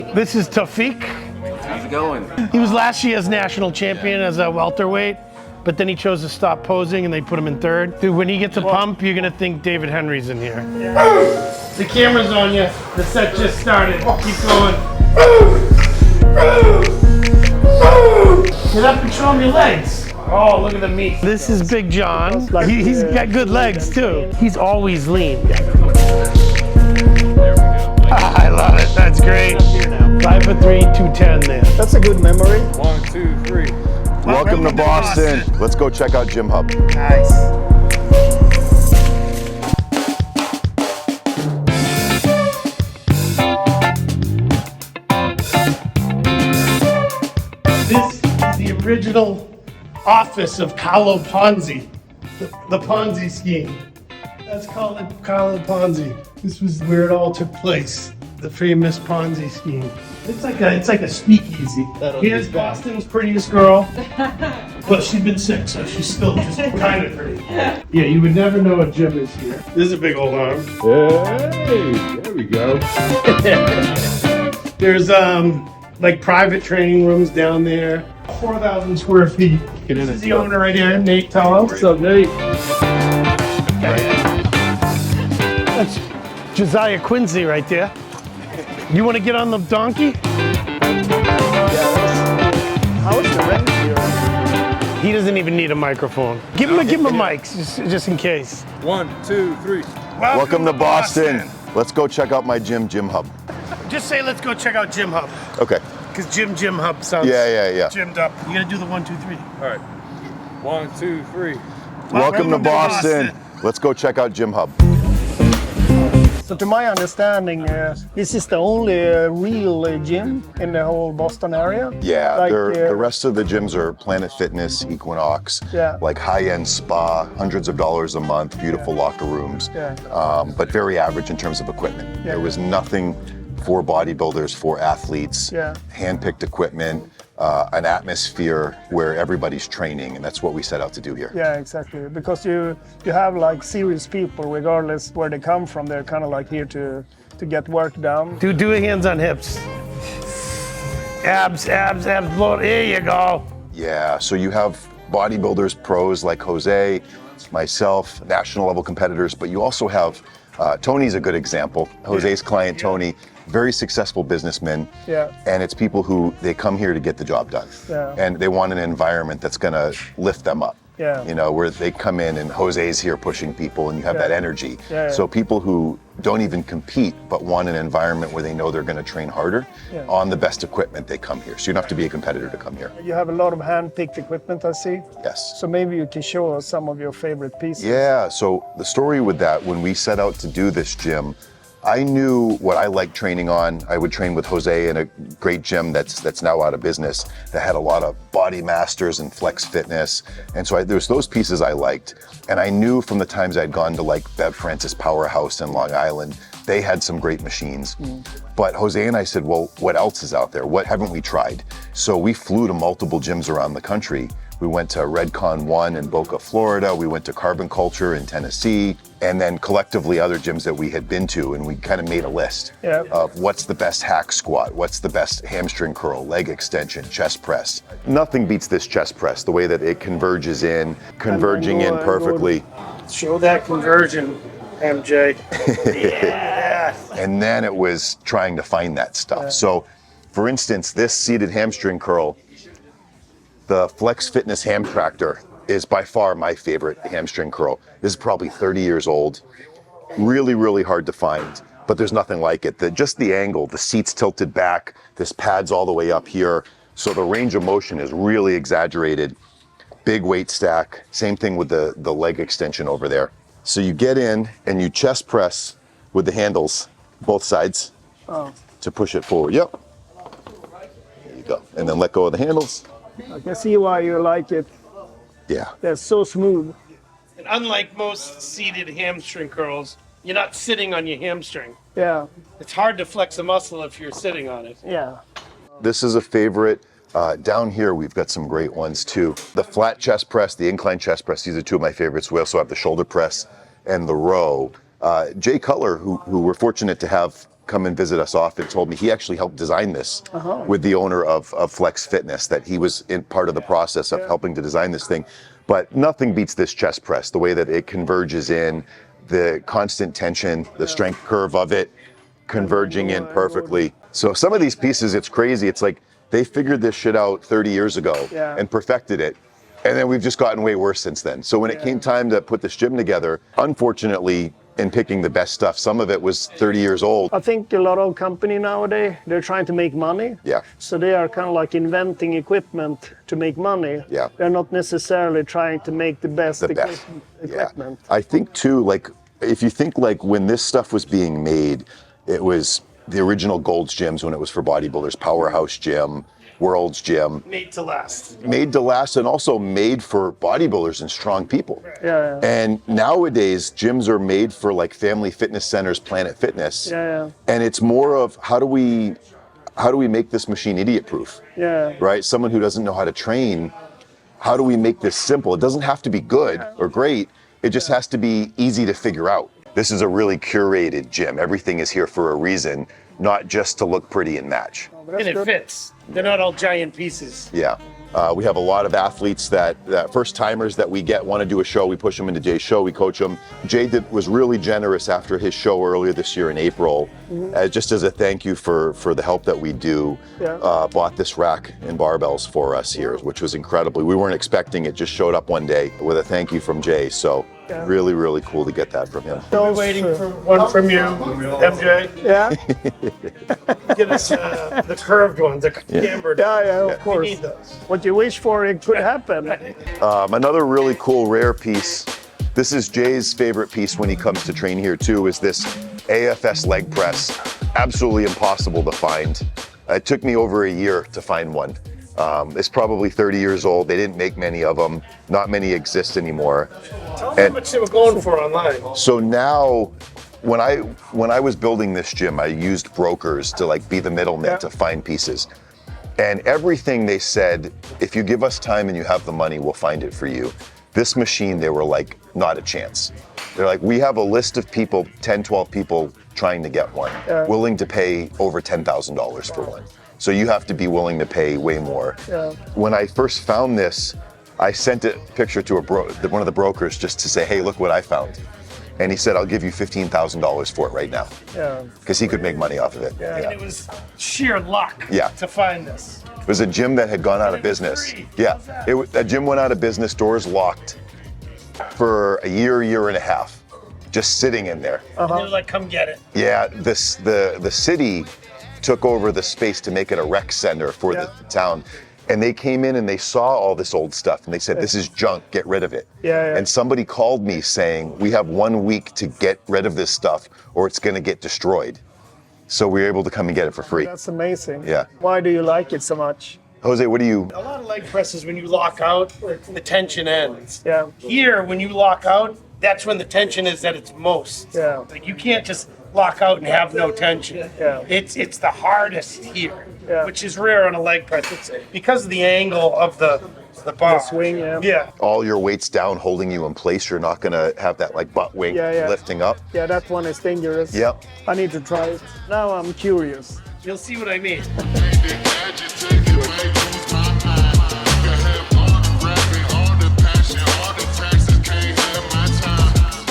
This is Tafiq. How's it going? He was last year's national champion as a welterweight, but then he chose to stop posing and they put him in third. Dude, when he gets a pump, you're gonna think David Henry's in here. The camera's on you. The set just started. Keep going. Get up and show him your legs. Oh, look at the meat. This is Big John. He's got good legs too. He's always lean. I love it. That's great. 5'3", 210 there. That's a good memory. 1, 2, 3. Welcome to Boston. Let's go check out Gym Hub. Nice. This is the original office of Carlo Ponzi, the Ponzi scheme. Let's call it Carlo Ponzi. This was where it all took place, the famous Ponzi scheme. It's like a speakeasy. Here's Boston's prettiest girl, but she's been sick, so she's still just kind of pretty. Yeah, you would never know a gym is here. This is a big old arm. Hey, there we go. There's like private training rooms down there. 4,000 square feet. This is the owner right here, Nate Telow. What's up, Nate? That's Josiah Quincy right there. You want to get on the donkey? How is the rent here? He doesn't even need a microphone. Give him a mic, just in case. 1, 2, 3. Welcome to Boston. Let's go check out my gym, Gym Hub. Just say, let's go check out Gym Hub. Okay. Because Gym Hub sounds Yeah. gymmed up. You gotta do the 1, 2, 3. All right. 1, 2, 3. Welcome to Boston. Let's go check out Gym Hub. So to my understanding, this is the only real gym in the whole Boston area. Yeah, Like, the rest of the gyms are Planet Fitness, Equinox, Yeah. like high-end spa, hundreds of dollars a month, beautiful locker rooms, Yeah. but very average in terms of equipment. Yeah. There was nothing for bodybuilders, for athletes, Yeah. hand-picked equipment, an atmosphere where everybody's training, and that's what we set out to do here. Yeah, exactly. Because you have like serious people, regardless where they come from. They're kind of like here to get work done. Do a hands on hips. Abs, blow it. There you go. Yeah, so you have bodybuilders, pros like Jose, myself, national level competitors, but you also have, Tony's a good example. Jose's client, Tony, very successful businessman. Yeah. And it's people who, they come here to get the job done. Yeah. And they want an environment that's gonna lift them up. Yeah. You know, where they come in and Jose's here pushing people and you have Yeah. that energy. Yeah. So people who don't even compete but want an environment where they know they're gonna train harder Yeah. on the best equipment, they come here. So you don't have to be a competitor to come here. You have a lot of hand-picked equipment, I see. Yes. So maybe you can show us some of your favorite pieces. Yeah, so the story with that, when we set out to do this gym, I knew what I liked training on. I would train with Jose in a great gym that's now out of business that had a lot of body masters and flex fitness. And so there's those pieces I liked. And I knew from the times I'd gone to like Bev Francis Powerhouse in Long Island, they had some great machines. But Jose and I said, well, what else is out there? What haven't we tried? So we flew to multiple gyms around the country. We went to Redcon 1 in Boca, Florida. We went to Carbon Culture in Tennessee, and then collectively other gyms that we had been to, and we kind of made a list of what's the best hack squat, what's the best hamstring curl, leg extension, chest press. Nothing beats this chest press, the way that it converges in, converging in perfectly. Show that conversion, MJ. Yeah. And then it was trying to find that stuff. So, for instance, this seated hamstring curl, the Flex Fitness Ham Tractor is by far my favorite hamstring curl. This is probably 30 years old. Really, really hard to find, but there's nothing like it. Just the angle, the seat's tilted back, this pad's all the way up here. So the range of motion is really exaggerated. Big weight stack. Same thing with the leg extension over there. So you get in and you chest press with the handles, both sides, to push it forward. Yep. There you go. And then let go of the handles. I can see why you like it. Yeah. They're so smooth. And unlike most seated hamstring curls, you're not sitting on your hamstring. Yeah, It's hard to flex a muscle if you're sitting on it. yeah. This is a favorite. Down here, we've got some great ones too. The flat chest press, the incline chest press, these are two of my favorites. We also have the shoulder press and the row. Jay Cutler, who we're fortunate to have come and visit us often told me he actually helped design this with the owner of Flex Fitness, that he was in part of the process of helping to design this thing. But nothing beats this chest press, the way that it converges in, the constant tension, the strength curve of it converging in perfectly. So some of these pieces, it's crazy. It's like they figured this shit out 30 years ago and perfected it. And then we've just gotten way worse since then. So when it came time to put this gym together, unfortunately, in picking the best stuff, some of it was 30 years old. I think a lot of company nowadays, they're trying to make money. Yeah. So they are kind of like inventing equipment to make money. Yeah. They're not necessarily trying to make the best equipment. Yeah. I think too, like, if you think like when this stuff was being made, it was the original Gold's gyms when it was for bodybuilders, Powerhouse Gym, World's Gym. Made to last. Made to last, and also made for bodybuilders and strong people. Yeah. And nowadays, gyms are made for like family fitness centers, Planet Fitness. Yeah. And it's more of how do we make this machine idiot proof? Yeah. Right? Someone who doesn't know how to train, how do we make this simple? It doesn't have to be good or great. It just has to be easy to figure out. This is a really curated gym. Everything is here for a reason, not just to look pretty and match. And it fits. They're not all giant pieces. Yeah. We have a lot of athletes that first timers that we get want to do a show. We push them into Jay's show. We coach them. Jay was really generous after his show earlier this year in April, just as a thank you for the help that we do. Bought this rack and barbells for us here, which was incredible. We weren't expecting it. Just showed up one day with a thank you from Jay. So really, really cool to get that from him. We're waiting for one from you, MJ. Yeah. Get us the curved ones, the cambered. Yeah, of We course. need those. What you wish for, it could happen. Another really cool rare piece. This is Jay's favorite piece when he comes to train here too, is this AFS leg press. Absolutely impossible to find. It took me over a year to find one. It's probably 30 years old. They didn't make many of them. Not many exist anymore. Tell me how much they were going for online. So now, when I was building this gym, I used brokers to like be the middleman to find pieces. And everything they said, if you give us time and you have the money, we'll find it for you. This machine, they were like, not a chance. They're like, we have a list of people, 10, 12 people trying to get one, willing to pay over $10,000 for one. So you have to be willing to pay way more. When I first found this, I sent a picture to one of the brokers just to say, hey, look what I found. And he said, I'll give you $15,000 for it right now. Because he could make money off of it. And it was sheer luck to find this. It was a gym that had gone out of business. A gym went out of business, doors locked for a year and a half, just sitting in there. And they were like, come get it. Yeah, the city took over the space to make it a rec center for the town. And they came in and they saw all this old stuff and they said, this is junk, get rid of it. And somebody called me saying, we have 1 week to get rid of this stuff or it's gonna get destroyed. So we were able to come and get it for free. That's amazing. Yeah. Why do you like it so much? Jose, what do you? A lot of leg presses, when you lock out, the tension ends. Yeah. Here, when you lock out, that's when the tension is at its most. Like you can't just lock out and have no tension. It's the hardest here, which is rare on a leg press. It's because of the angle of the bar. The swing, All your weight's down, holding you in place. You're not gonna have that like butt weight lifting up. Yeah, that one is dangerous. Yep. I need to try it. Now I'm curious. You'll see what I mean.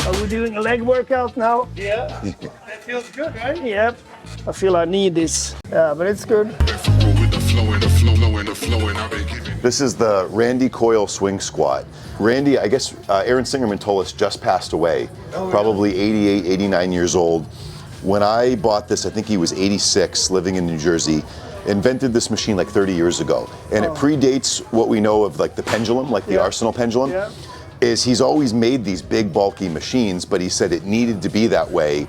Are we doing a leg workout now? Yeah. That feels good, right? Yep. I feel I need this. Yeah, but it's good. This is the Randy Coyle swing squat. Randy, I guess Aaron Singerman told us just passed away, probably 88, 89 years old. When I bought this, I think he was 86, living in New Jersey, invented this machine like 30 years ago. And it predates what we know of like the pendulum, like the Arsenal pendulum. Is he's always made these big bulky machines, but he said it needed to be that way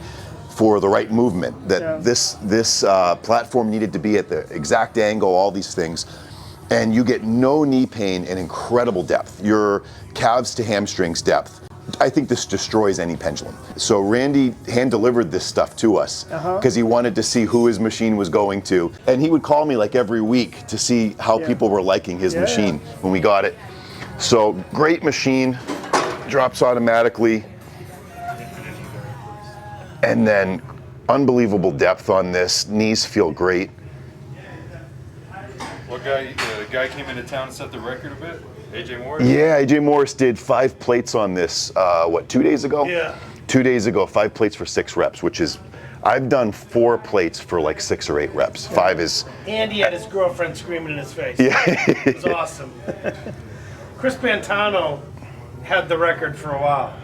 for the right movement, that this platform needed to be at the exact angle, all these things. And you get no knee pain and incredible depth. Your calves to hamstrings depth. I think this destroys any pendulum. So Randy hand delivered this stuff to us because he wanted to see who his machine was going to. And he would call me like every week to see how people were liking his machine when we got it. So great machine, drops automatically. And then Unbelievable depth on this. Knees feel great. What guy came into town and set the record a bit? AJ Morris? Yeah, AJ Morris did 5 plates on this, 2 days ago? Yeah. 2 days ago, 5 plates for 6 reps, which is, I've done 4 plates for like 6 or 8 reps. 5 is... And he had his girlfriend screaming in his face. Yeah. It was awesome. Chris Pantano had the record for a while.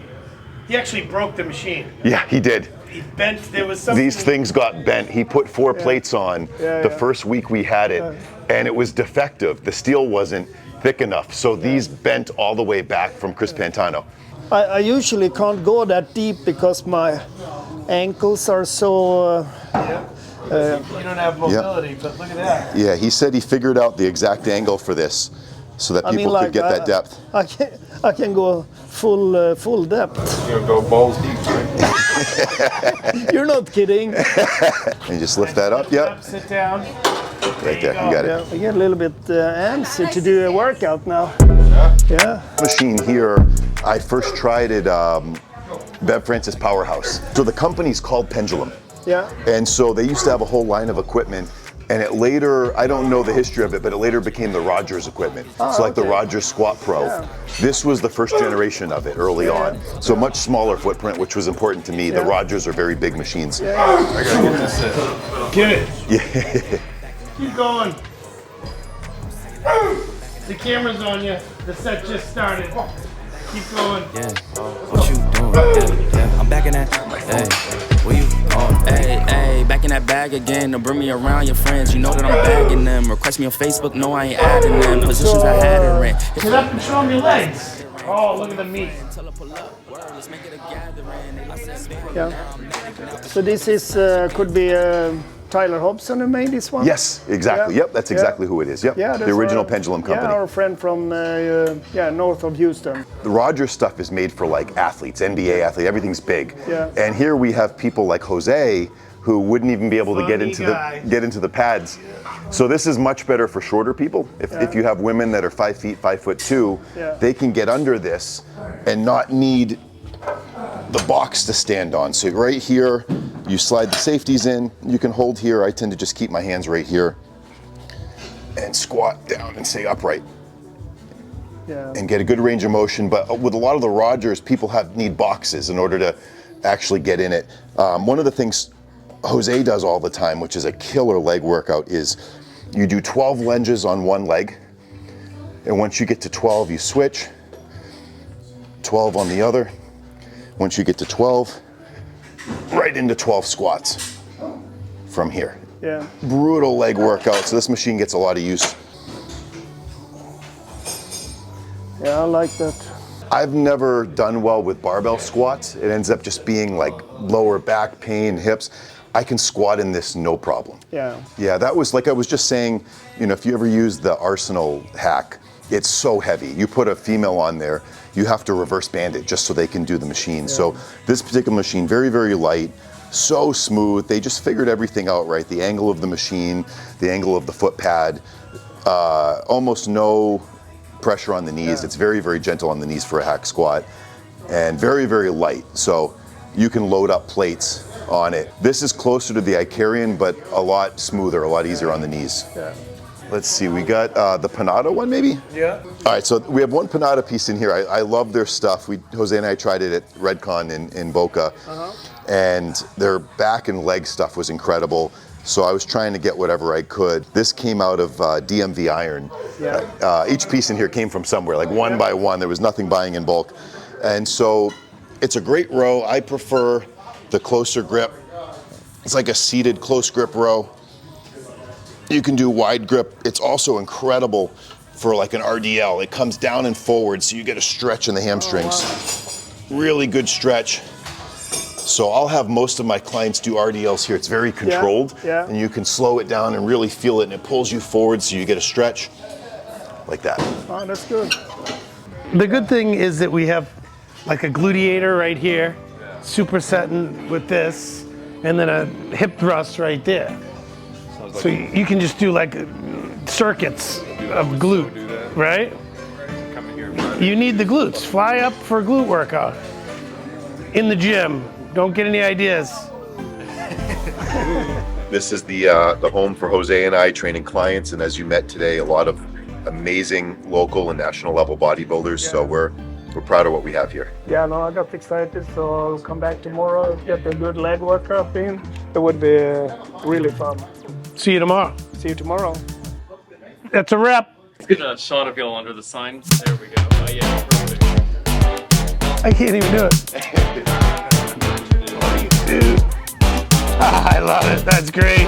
He actually broke the machine. Yeah, he did. He bent, there was something. These things got bent. He put 4 plates on the first week we had it, and it was defective. The steel wasn't thick enough, so these bent all the way back from Chris Pantano. I usually can't go that deep because my ankles are so... You don't have mobility, but look at that. Yeah, he said he figured out the exact angle for this so that people could get that depth. I can go full depth. You're gonna go balls deep, right? You're not kidding. And just lift that up, yep. Sit down. Right there, you got it. Yeah, I get a little bit antsy to do a workout now. Yeah. Machine here, I first tried it Bev Francis Powerhouse. So the company's called Pendulum. Yeah. And so they used to have a whole line of equipment, and it later, I don't know the history of it, but it later became the Rogers equipment. So like the Rogers Squat Pro. Yeah. This was the first generation of it early on. So much smaller footprint, which was important to me. The Rogers are very big machines. I gotta get this set. Get it. Yeah. Keep going. The camera's on you. The set just started. Keep going. Yeah, what you doing? Yeah, I'm back in that. Hey, where you going? Hey, back in that bag again. Don't bring me around your friends. You know that I'm bagging them. Request me on Facebook. No, I ain't adding them. Positions I had her in. Sit up and show them your legs. Oh, look at the meat. Yeah. So this is could be Tyler Hobson who made this one? Yes, exactly. Yeah. Yep, that's exactly who it is. Yep, Yeah, the original Pendulum company. Yeah, our friend from north of Houston. The Rogers stuff is made for like athletes, NBA athletes, everything's big. Yeah. And here we have people like Jose who wouldn't even be able to get Funny into the pads. So this is much better for shorter people. If you have women that are 5 feet, 5'2", they can get under this and not need the box to stand on. So right here, you slide the safeties in, you can hold here. I tend to just keep my hands right here and squat down and stay upright. Yeah. And get a good range of motion. But with a lot of the Rogers, people need boxes in order to actually get in it. One of the things Jose does all the time, which is a killer leg workout, is you do 12 lunges on one leg, and once you get to 12, you switch, 12 on the other. Once you get to 12, right into 12 squats from here. Yeah. Brutal leg workout, so this machine gets a lot of use. Yeah, I like that. I've never done well with barbell squats. It ends up just being like lower back pain, hips. I can squat in this no problem. Yeah. Yeah, that was like I was just saying, if you ever use the Arsenal hack, it's so heavy. You put a female on there, you have to reverse band it just so they can do the machine. Yeah. So this particular machine, very, very light, so smooth. They just figured everything out right. The angle of the machine, the angle of the foot pad, almost no pressure on the knees. It's very, very gentle on the knees for a hack squat, and very, very light. So you can load up plates on it. This is closer to the Icarian, but a lot smoother, a lot easier on the knees. Yeah. Let's see, we got the Panada one maybe? Yeah. All right, so we have one Panada piece in here. I love their stuff. Jose and I tried it at RedCon in Boca, and their back and leg stuff was incredible. So I was trying to get whatever I could. This came out of DMV Iron. Yeah. Each piece in here came from somewhere, like one by one. There was nothing buying in bulk. And so it's a great row. I prefer the closer grip. It's like a seated close grip row. You can do wide grip. It's also incredible for like an RDL. It comes down and forward, so you get a stretch in the hamstrings. Oh, wow. Really good stretch. So I'll have most of my clients do RDLs here. It's very controlled, and you can slow it down and really feel it, and it pulls you forward so you get a stretch like that. Oh, that's good. The good thing is that we have like a gluteator right here, supersetting with this, and then a hip thrust right there. So you can just do like circuits of glute, right? You need the glutes. Fly up for a glute workout in the gym. Don't get any ideas. This is the home for Jose and I training clients, and as you met today, a lot of amazing local and national level bodybuilders. So we're proud of what we have here. Yeah, no, I got excited, so I'll come back tomorrow, get a good leg workout in. It would be really fun. See you tomorrow. See you tomorrow. That's a wrap. Get a shot of y'all under the sign. There we go. Yeah, perfect. I can't even do it. Dude. I love it. That's great.